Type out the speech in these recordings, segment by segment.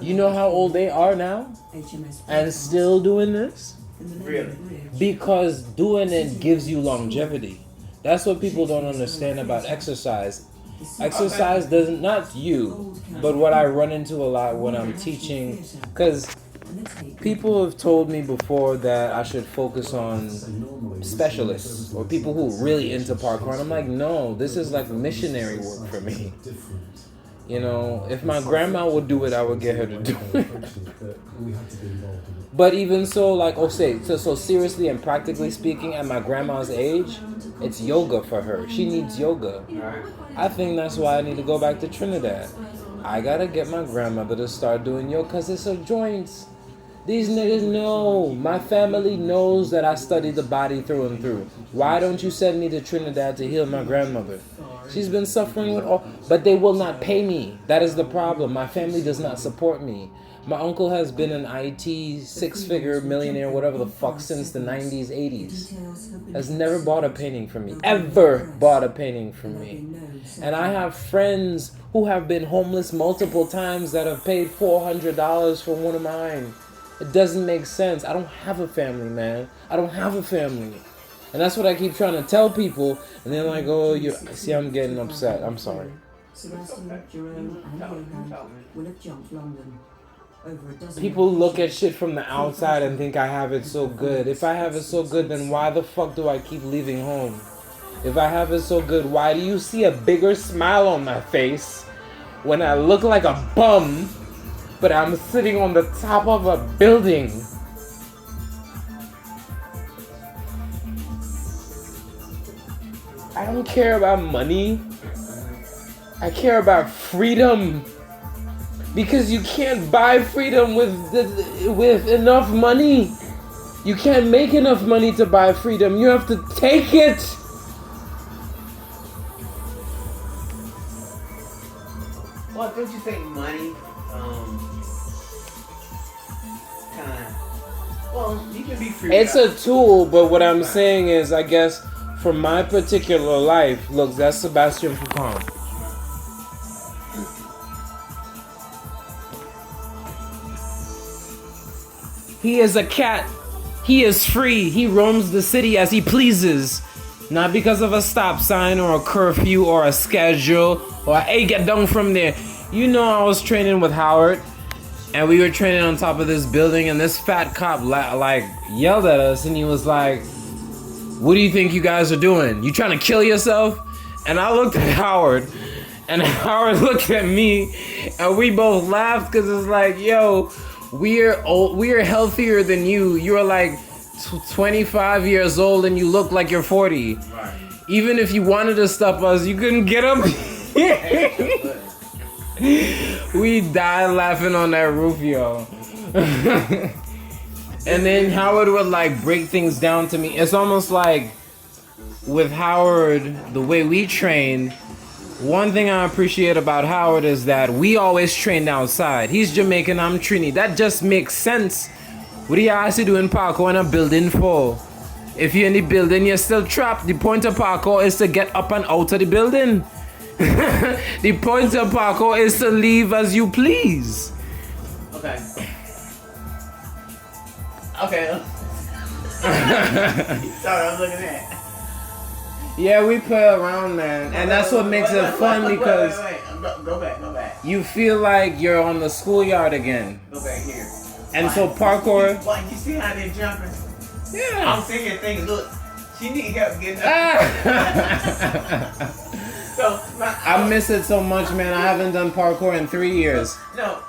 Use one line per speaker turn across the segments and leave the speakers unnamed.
You know how old they are now? And still doing this?
Really?
Because doing it gives you longevity. That's what people don't understand about exercise. Exercise doesn't, not you, but what I run into a lot when I'm teaching, because people have told me before that I should focus on specialists or people who are really into parkour. And I'm like, no, this is like missionary work for me. You know, if my grandma would do it, I would get her to do it. But even so, like, so seriously and practically speaking, at my grandma's age, it's yoga for her. She needs yoga. I think that's why I need to go back to Trinidad. I gotta get my grandmother to start doing yoga because it's her joints. These niggas know. My family knows that I study the body through and through. Why don't you send me to Trinidad to heal my grandmother? She's been suffering with all, but they will not pay me. That is the problem. My family does not support me. My uncle has been an IT six-figure millionaire, whatever the fuck, since the 90s, 80s. Has never bought a painting from me. Ever bought a painting from me. And I have friends who have been homeless multiple times that have paid $400 for one of mine. It doesn't make sense. I don't have a family, man. I don't have a family. And that's what I keep trying to tell people. And they're like, oh, you see, I'm getting upset. I'm sorry. People look at shit from the outside and think I have it so good. If I have it so good, then why the fuck do I keep leaving home? If I have it so good, why do you see a bigger smile on my face when I look like a bum, but I'm sitting on the top of a building? I don't care about money. I care about freedom. Because you can't buy freedom with enough money. You can't make enough money to buy freedom. You have to take it.
Well, don't you think money, well, you can be free.
It's a tool, but what I'm saying is, I guess, for my particular life, look, that's Sebastian Foucault. He is a cat. He is free. He roams the city as he pleases. Not because of a stop sign or a curfew or a schedule or, hey, get down from there. You know, I was training with Howard and we were training on top of this building and this fat cop like yelled at us and he was like, what do you think you guys are doing? You trying to kill yourself? And I looked at Howard and Howard looked at me and we both laughed because it's like, yo, we're healthier than you. You're like 25 years old and you look like you're 40. Right. Even if you wanted to stop us, you couldn't get up. We died laughing on that roof, yo. And then Howard would like break things down to me. It's almost like with Howard, the way we train, one thing I appreciate about Howard is that we always train outside. He's Jamaican, I'm Trini. That just makes sense. What do you actually do in parkour in a building for? If you're in the building, you're still trapped. The point of parkour is to get up and out of the building. The point of parkour is to leave as you please.
Okay. Okay. Sorry, I'm looking at.
Yeah, we play around, man, and that's what makes it fun because
Go back.
You feel like you're on the schoolyard again.
Go back here.
And so parkour.
You see how they're jumping?
Yeah.
I'm sitting here thinking, look, she need help getting up. So
I miss it so much, man. I haven't done parkour in 3 years.
No,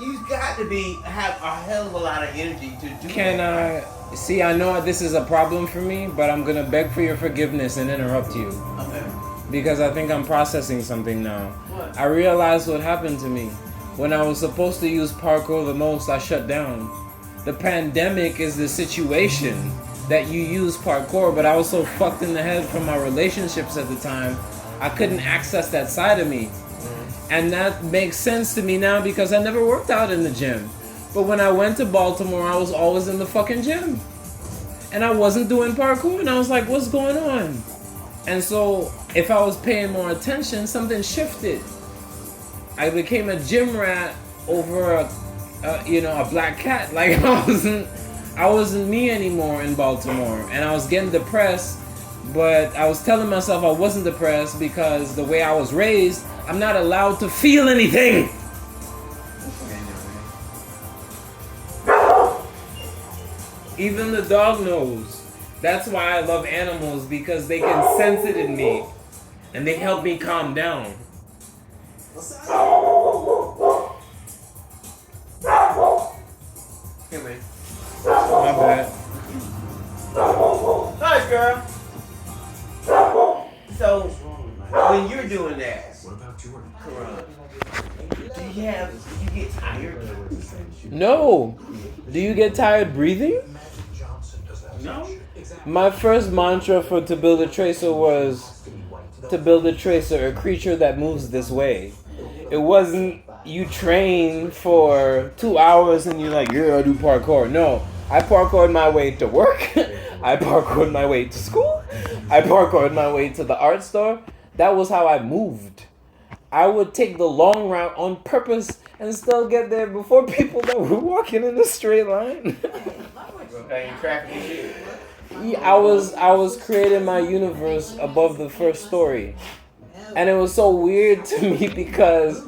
you got to have a hell of a lot of energy to do.
Can I? See, I know this is a problem for me, but I'm gonna beg for your forgiveness and interrupt you.
Okay.
Because I think I'm processing something now.
What?
I realized what happened to me. When I was supposed to use parkour the most, I shut down. The pandemic is the situation that you use parkour, but I was so fucked in the head from my relationships at the time, I couldn't access that side of me. And that makes sense to me now because I never worked out in the gym. But when I went to Baltimore, I was always in the fucking gym. And I wasn't doing parkour, and I was like, what's going on? And so, if I was paying more attention, something shifted. I became a gym rat over a black cat. Like I wasn't me anymore in Baltimore, and I was getting depressed. But I was telling myself I wasn't depressed because the way I was raised, I'm not allowed to feel anything. Even the dog knows. That's why I love animals, because they can sense it in me. And they help me calm down.
Here, man.
My bad.
Nice, girl. So, when you're doing that, Curron, do you get tired?
No. Do you get tired breathing?
No.
My first mantra for To Build a Tracer was to build a tracer, a creature that moves this way. It wasn't you train for 2 hours and you're like, yeah, I do parkour. No, I parkoured my way to work. I parkoured my way to school. I parkoured my way to the art store. That was how I moved. I would take the long route on purpose and still get there before people that were walking in a straight line. Yeah, I was creating my universe above the first story. And it was so weird to me because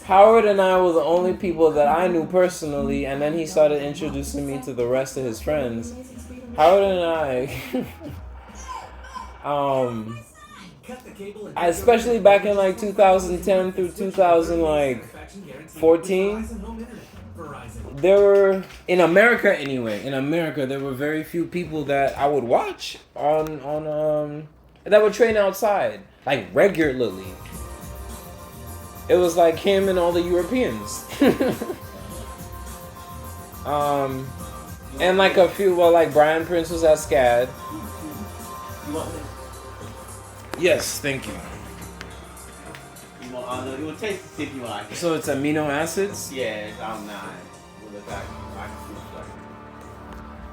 Howard and I were the only people that I knew personally, and then he started introducing me to the rest of his friends. Howard and I especially back in like 2010 through 2014, there were, in America anyway, there were very few people that I would watch on that would train outside, like regularly. It was like him and all the Europeans. And like a few, well, like Brian Prince was at SCAD.
You want this?
Yes, thank you.
You want taste to see if you like it.
So it's amino acids?
Yes, I'm not.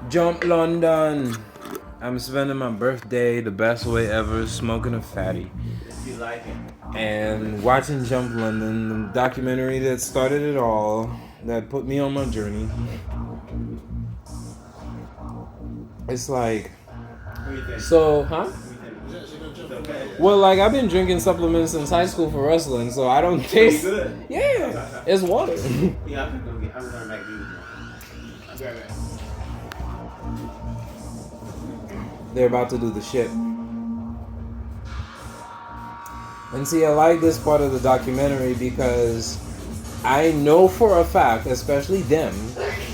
Jump London. I'm spending my birthday the best way ever, smoking a fatty.
If you like it.
And watching Jump London, the documentary that started it all, that put me on my journey. It's like, so, huh? Well, like, I've been drinking supplements since high school for wrestling, so I don't taste.
Good.
Yeah, it's water.
Yeah, I'm going to run back to you. I'll be right back.
They're about to do the shit. And see, I like this part of the documentary because I know for a fact, especially them,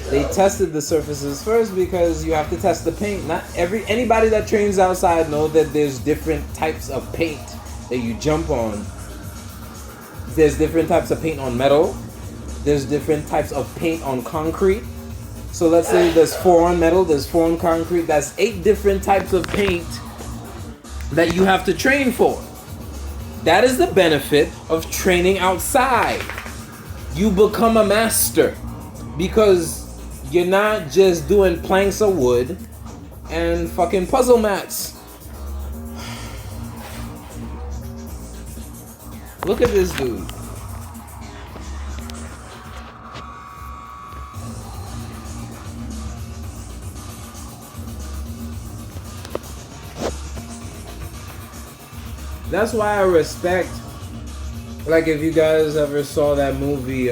they tested the surfaces first because you have to test the paint. Not anybody that trains outside know that there's different types of paint that you jump on. There's different types of paint on metal. There's different types of paint on concrete. So let's say there's 4 on metal, there's 4 on concrete. That's 8 different types of paint that you have to train for. That is the benefit of training outside. You become a master because you're not just doing planks of wood and fucking puzzle mats. Look at this dude. That's why I respect, like, if you guys ever saw that movie,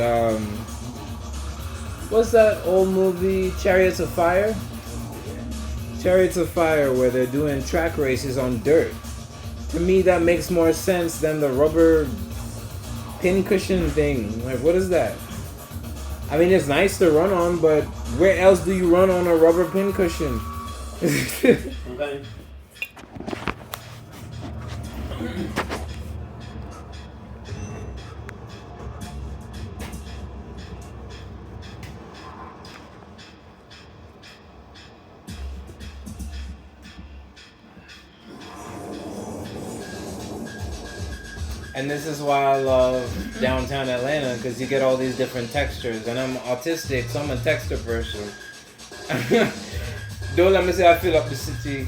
what's that old movie, Chariots of Fire? Chariots of Fire, where they're doing track races on dirt. To me, that makes more sense than the rubber pincushion thing. Like, what is that? I mean, it's nice to run on, but where else do you run on a rubber pincushion?
Okay.
And this is why I love downtown Atlanta, because you get all these different textures. And I'm autistic, so I'm a texture person. Don't let me say I fill up the city.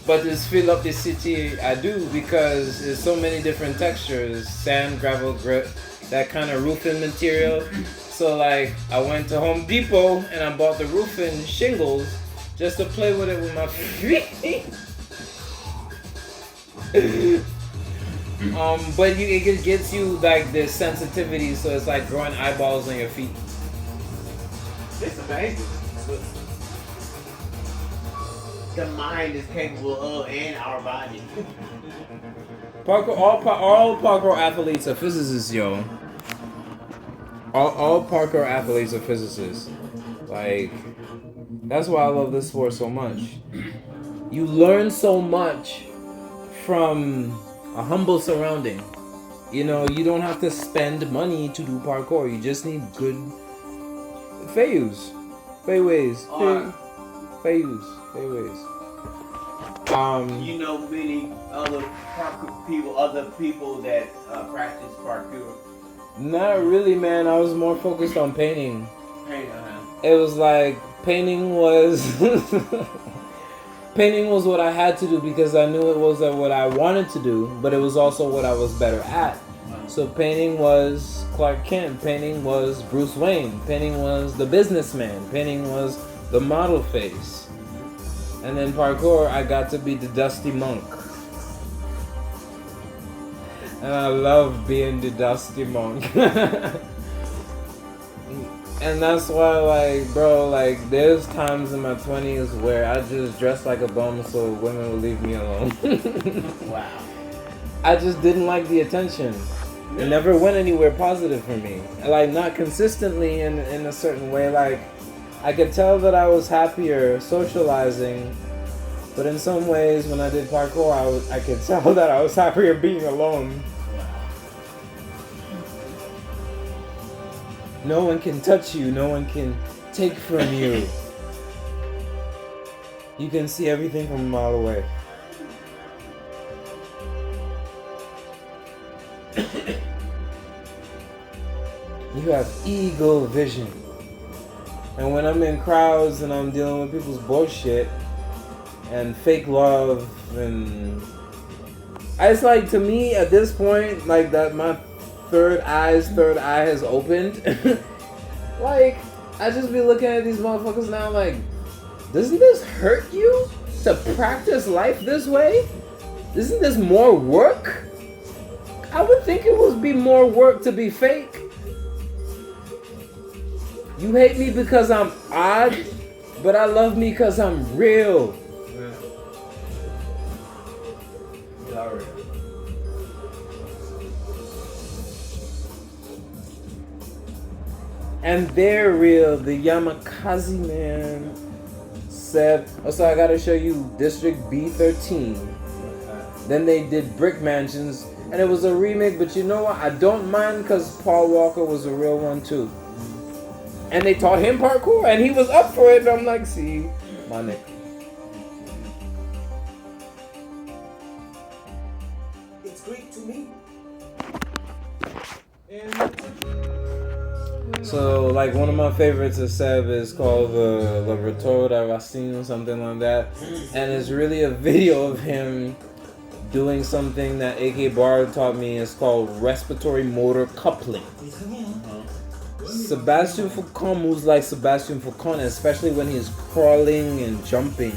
But this fill up the city, I do because there's so many different textures: sand, gravel, grit, that kind of roofing material. So like, I went to Home Depot and I bought the roofing shingles just to play with it with my feet. But it gets you like this sensitivity, so it's like growing eyeballs on your feet.
It's amazing. The mind is capable of, and our body.
Parkour, all parkour athletes are physicists, yo. All parkour athletes are physicists. Like, that's why I love this sport so much. You learn so much from a humble surrounding. You know, you don't have to spend money to do parkour. You just need good fairways.
You know many other people that practice parkour.
Not really, man. I was more focused on painting.
Uh-huh.
It was like painting was painting was what I had to do because I knew it was what I wanted to do, but it was also what I was better at. So painting was Clark Kent, painting was Bruce Wayne, painting was the businessman, painting was the model face. And then parkour, I got to be the dusty monk. And I love being the dusty monk. And that's why, like, bro, like, there's times in my 20s where I just dressed like a bum so women would leave me alone.
Wow.
I just didn't like the attention. It never went anywhere positive for me. Like, not consistently in a certain way. Like, I could tell that I was happier socializing, but in some ways, when I did parkour, I could tell that I was happier being alone. No one can touch you. No one can take from you. You can see everything from a mile away. You have eagle vision. And when I'm in crowds and I'm dealing with people's bullshit and fake love and it's like, to me at this point, like, that my third eye has opened. Like, I just be looking at these motherfuckers now like, doesn't this hurt you to practice life this way? Isn't this more work? I would think it would be more work to be fake. You hate me because I'm odd, but I love me because I'm real.
Sorry.
And they're real. The Yamakasi man said, oh, so I gotta show you District B13. Then they did Brick Mansions, and it was a remake, but you know what? I don't mind because Paul Walker was a real one too. And they taught him parkour, and he was up for it. And I'm like, see, my nigga.
It's Greek to me.
So, like, one of my favorites of Seb is called the Retour de Racine or something like that. And it's really a video of him doing something that A.K. Barr taught me. It's called respiratory motor coupling. Sebastian Foucault moves like Sebastian Foucault, especially when he's crawling and jumping.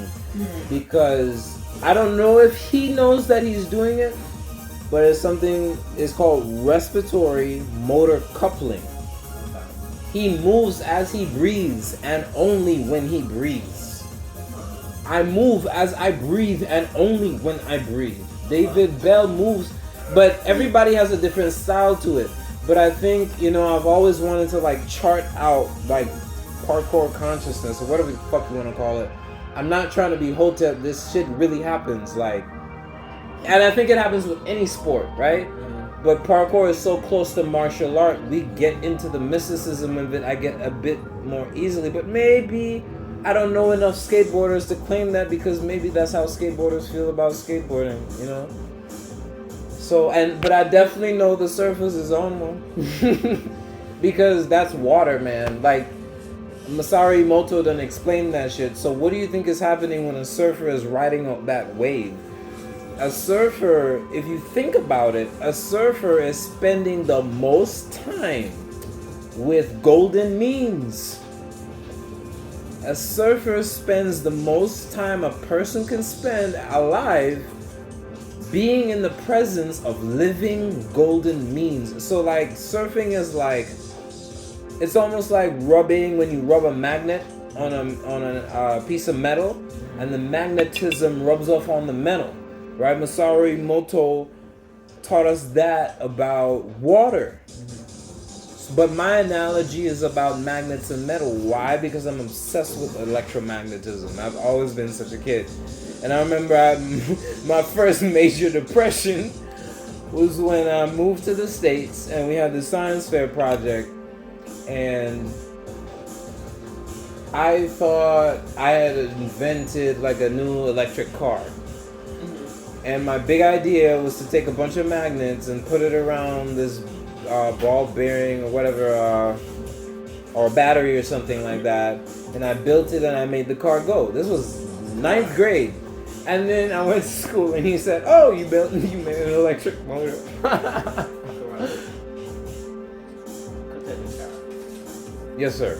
Because I don't know if he knows that he's doing it, but it's called respiratory motor coupling. He moves as he breathes and only when he breathes. I move as I breathe and only when I breathe. David Bell moves, but everybody has a different style to it. But I think, you know, I've always wanted to, like, chart out, like, parkour consciousness or whatever the fuck you want to call it. I'm not trying to be Hotep. This shit really happens, like, and I think it happens with any sport, right? But parkour is so close to martial art, we get into the mysticism of it, I get a bit more easily. But maybe I don't know enough skateboarders to claim that, because maybe that's how skateboarders feel about skateboarding, you know? So, but I definitely know the surface is on one. Because that's water, man. Like, Masaru Emoto done explained that shit. So what do you think is happening when a surfer is riding that wave? A surfer, if you think about it, a surfer is spending the most time with golden means. A surfer spends the most time a person can spend alive being in the presence of living golden means. So like surfing is like, it's almost like rubbing when you rub a magnet on a piece of metal, and the magnetism rubs off on the metal, right? Masaru Emoto taught us that about water. But my analogy is about magnets and metal. Why? Because I'm obsessed with electromagnetism. I've always been such a kid. And I remember my first major depression was when I moved to the States and we had the science fair project, and I thought I had invented like a new electric car. And my big idea was to take a bunch of magnets and put it around this ball bearing or whatever, or a battery or something like that. And I built it and I made the car go. This was 9th grade. And then I went to school and he said, "Oh, you made an electric motor." Yes, sir.